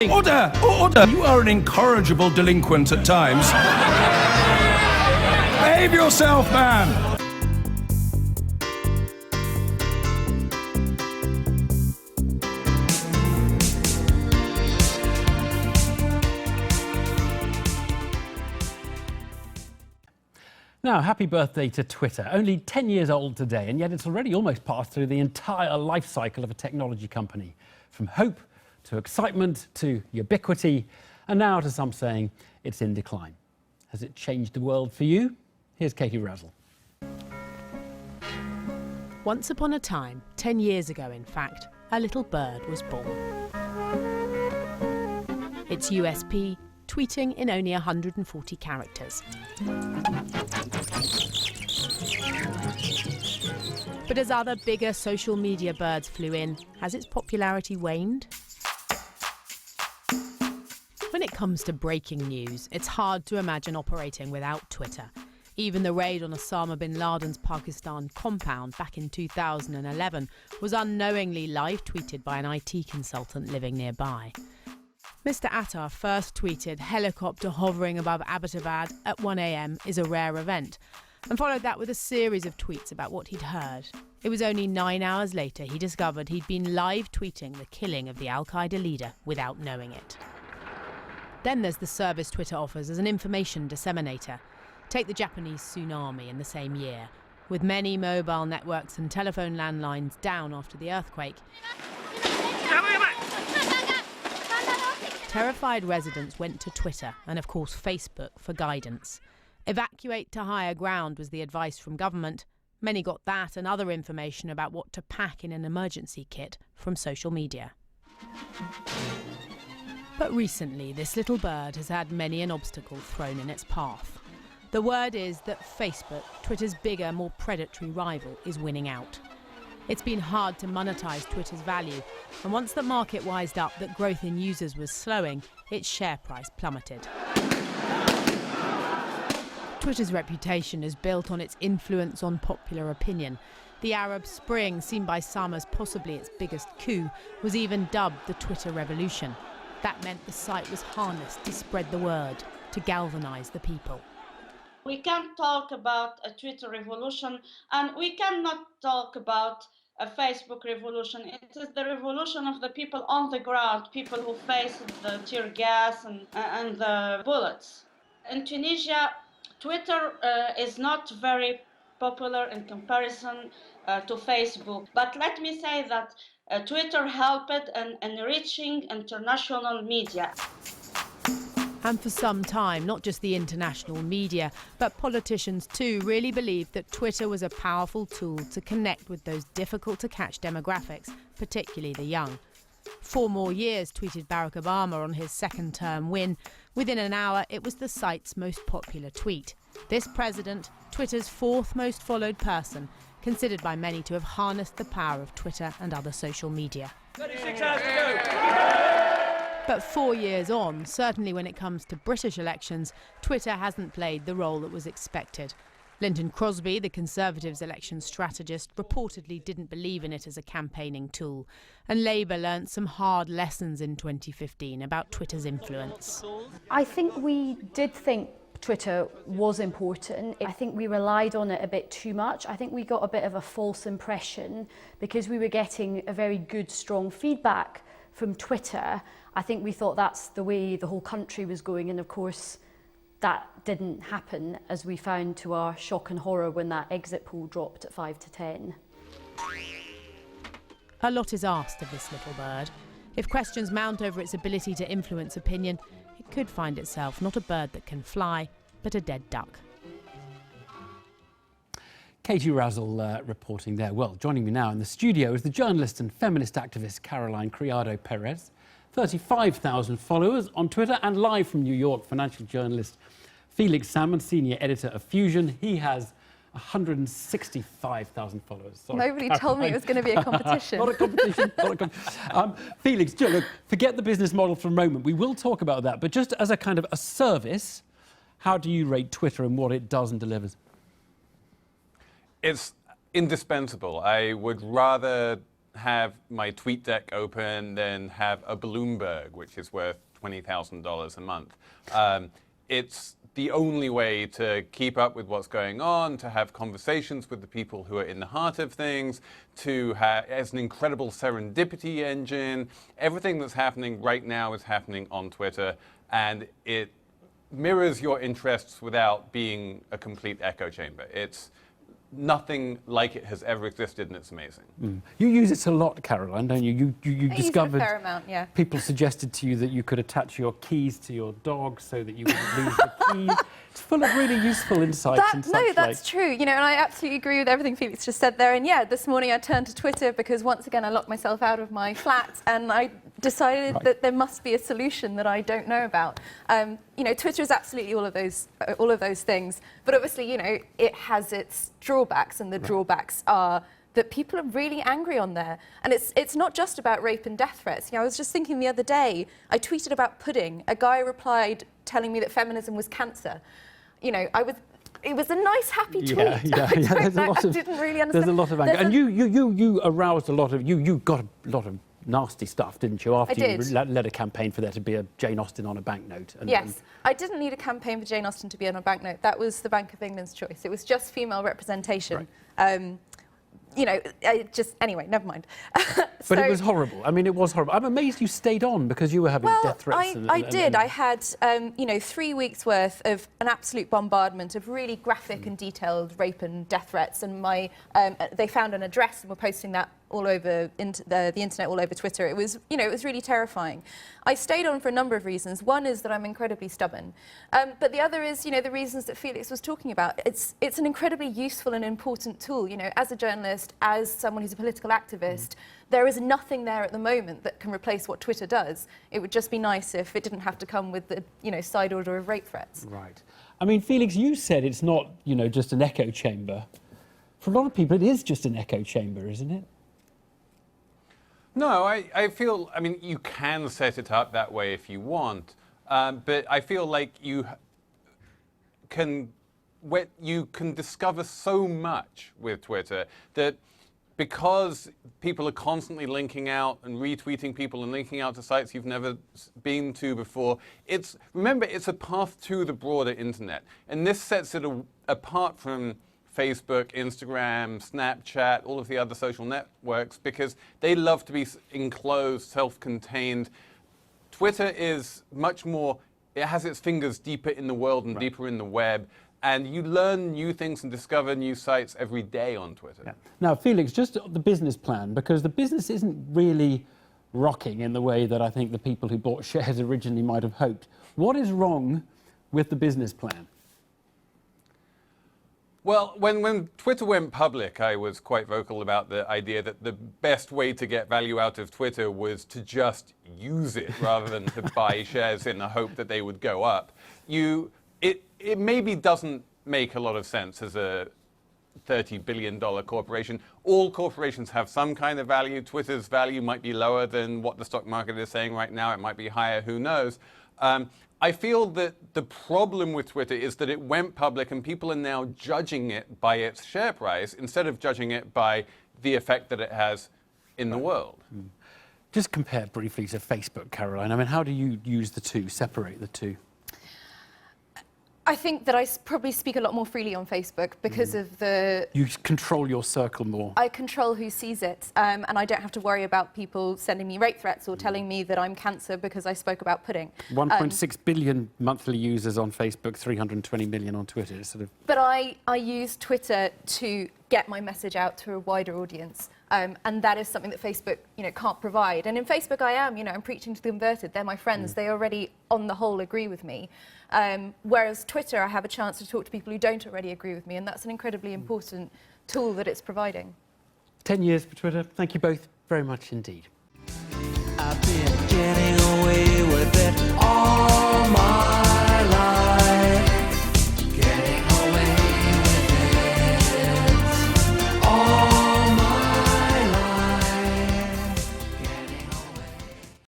Order! Order! You are an incorrigible delinquent at times. Behave yourself, man! Now, happy birthday to Twitter. Only 10 years old today, and yet it's already almost passed through the entire life cycle of a technology company. From hope to excitement to ubiquity, and now to some saying it's in decline. Has it changed the world for you? Here's Katie Razzle. Once upon a time, 10 years ago in fact, a little bird was born. Its USP, tweeting in only 140 characters. But as other bigger social media birds flew in, has its popularity waned? When it comes to breaking news, it's hard to imagine operating without Twitter. Even the raid on Osama bin Laden's Pakistan compound back in 2011 was unknowingly live-tweeted by an IT consultant living nearby. Mr. Attar first tweeted helicopter hovering above Abbottabad at 1 a.m. is a rare event, and followed that with a series of tweets about what he'd heard. It was only 9 hours later he discovered he'd been live tweeting the killing of the Al-Qaeda leader without knowing it. Then there's the service Twitter offers as an information disseminator. Take the Japanese tsunami in the same year. With many mobile networks and telephone landlines down after the earthquake, terrified residents went to Twitter and, of course, Facebook for guidance. Evacuate to higher ground was the advice from government. Many got that and other information about what to pack in an emergency kit from social media. But recently, this little bird has had many an obstacle thrown in its path. The word is that Facebook, Twitter's bigger, more predatory rival, is winning out. It's been hard to monetize Twitter's value, and once the market wised up that growth in users was slowing, its share price plummeted. Twitter's reputation is built on its influence on popular opinion. The Arab Spring, seen by some as possibly its biggest coup, was even dubbed the Twitter Revolution. That meant the site was harnessed to spread the word, to galvanize the people. We can't talk about a Twitter revolution, and we cannot talk about a Facebook revolution. It is the revolution of the people on the ground, people who face the tear gas and the bullets. In Tunisia, Twitter is not very popular in comparison to Facebook. But let me say that Twitter helped in enriching international media. And for some time, not just the international media, but politicians too really believed that Twitter was a powerful tool to connect with those difficult-to-catch demographics, particularly the young. 4 more years, tweeted Barack Obama on his second-term win. Within an hour, it was the site's most popular tweet. This president, Twitter's 4th most followed person, considered by many to have harnessed the power of Twitter and other social media. 36 hours to go! But 4 years on, certainly when it comes to British elections, Twitter hasn't played the role that was expected. Lynton Crosby, the Conservatives' election strategist, reportedly didn't believe in it as a campaigning tool. And Labour learnt some hard lessons in 2015 about Twitter's influence. I think we did think Twitter was important. I think we relied on it a bit too much. I think we got a bit of a false impression because we were getting a very good, strong feedback from Twitter. I think we thought that's the way the whole country was going, and of course that didn't happen, as we found to our shock and horror when that exit poll dropped at 5 to 10. A lot is asked of this little bird. If questions mount over its ability to influence opinion, it could find itself not a bird that can fly, but a dead duck. Katie Razzle reporting there. Well, joining me now in the studio is the journalist and feminist activist Caroline Criado Perez. 35,000 followers on Twitter, and live from New York, financial journalist Felix Salmon, senior editor of Fusion. He has 165,000 followers. Sorry, Nobody Caroline. told me it was going to be a competition. Not a competition. Felix, look, forget the business model for a moment. We will talk about that, but just as a kind of a service, how do you rate Twitter and what it does and delivers? It's indispensable. I would rather have my TweetDeck open than have a Bloomberg, which is worth $20,000 a month. It's the only way to keep up with what's going on, to have conversations with the people who are in the heart of things, to have as an incredible serendipity engine. Everything that's happening right now is happening on Twitter, and it mirrors your interests without being a complete echo chamber. It's nothing like it has ever existed, and it's amazing. You use it a lot, Caroline, don't you? You discovered use it a fair amount, yeah. People suggested to you that you could attach your keys to your dog so that you wouldn't lose the keys. It's full of really useful insights and such. No, that's true. You know, and I absolutely agree with everything Felix just said there. And yeah, this morning I turned to Twitter because once again I locked myself out of my flat, and I decided that there must be a solution that I don't know about. You know, Twitter is absolutely all of those things, but obviously, you know, it has its drawbacks, and the drawbacks are that people are really angry on there. And it's not just about rape and death threats. You know, I was just thinking the other day, I tweeted about pudding. A guy replied telling me that feminism was cancer. You know, it was a nice, happy tweet. Yeah. I didn't really understand. There's a lot of anger. And you aroused a lot of, you got a lot of nasty stuff, didn't you, after you led a campaign for there to be a Jane Austen on a banknote? Yes, I didn't need a campaign for Jane Austen to be on a banknote. That was the Bank of England's choice. It was just female representation. Right. You know, anyway, never mind. But it was horrible. I mean, it was horrible. I'm amazed you stayed on because you were having death threats. I did. I had, you know, 3 weeks worth of an absolute bombardment of really graphic and detailed rape and death threats. And they found an address and were posting that all over the internet, all over Twitter. It was, you know, it was really terrifying. I stayed on for a number of reasons. One is that I'm incredibly stubborn, but the other is, you know, the reasons that Felix was talking about. It's an incredibly useful and important tool. You know, as a journalist, as someone who's a political activist, there is nothing there at the moment that can replace what Twitter does. It would just be nice if it didn't have to come with the, you know, side order of rape threats. Right. I mean, Felix, you said it's not, you know, just an echo chamber. For a lot of people, it is just an echo chamber, isn't it? No, I feel, I mean, you can set it up that way if you want, but I feel like you can discover so much with Twitter that because people are constantly linking out and retweeting people and linking out to sites you've never been to before, remember, it's a path to the broader internet. And this sets it apart from Facebook, Instagram, Snapchat, all of the other social networks, because they love to be enclosed, self-contained. Twitter is much more, it has its fingers deeper in the world and deeper in the web, and you learn new things and discover new sites every day on Twitter. Yeah. Now, Felix, just the business plan, because the business isn't really rocking in the way that I think the people who bought shares originally might have hoped. What is wrong with the business plan? Well, when Twitter went public, I was quite vocal about the idea that the best way to get value out of Twitter was to just use it rather than to buy shares in the hope that they would go up. It maybe doesn't make a lot of sense as a $30 billion corporation. All corporations have some kind of value. Twitter's value might be lower than what the stock market is saying right now. It might be higher, who knows. I feel that the problem with Twitter is that it went public and people are now judging it by its share price instead of judging it by the effect that it has in the world. Just compare briefly to Facebook, Caroline. I mean, how do you use the two, separate the two? I think that I probably speak a lot more freely on Facebook because of the... You control your circle more. I control who sees it, and I don't have to worry about people sending me rape threats or telling me that I'm cancer because I spoke about pudding. 1.6 billion monthly users on Facebook, 320 million on Twitter. It's sort of... But I use Twitter to get my message out to a wider audience. And that is something that Facebook, you know, can't provide. And in Facebook, I'm preaching to the converted. They're my friends. They already, on the whole, agree with me. Whereas Twitter, I have a chance to talk to people who don't already agree with me, and that's an incredibly important tool that it's providing. 10 years for Twitter. Thank you both very much indeed. I've been getting away with it all.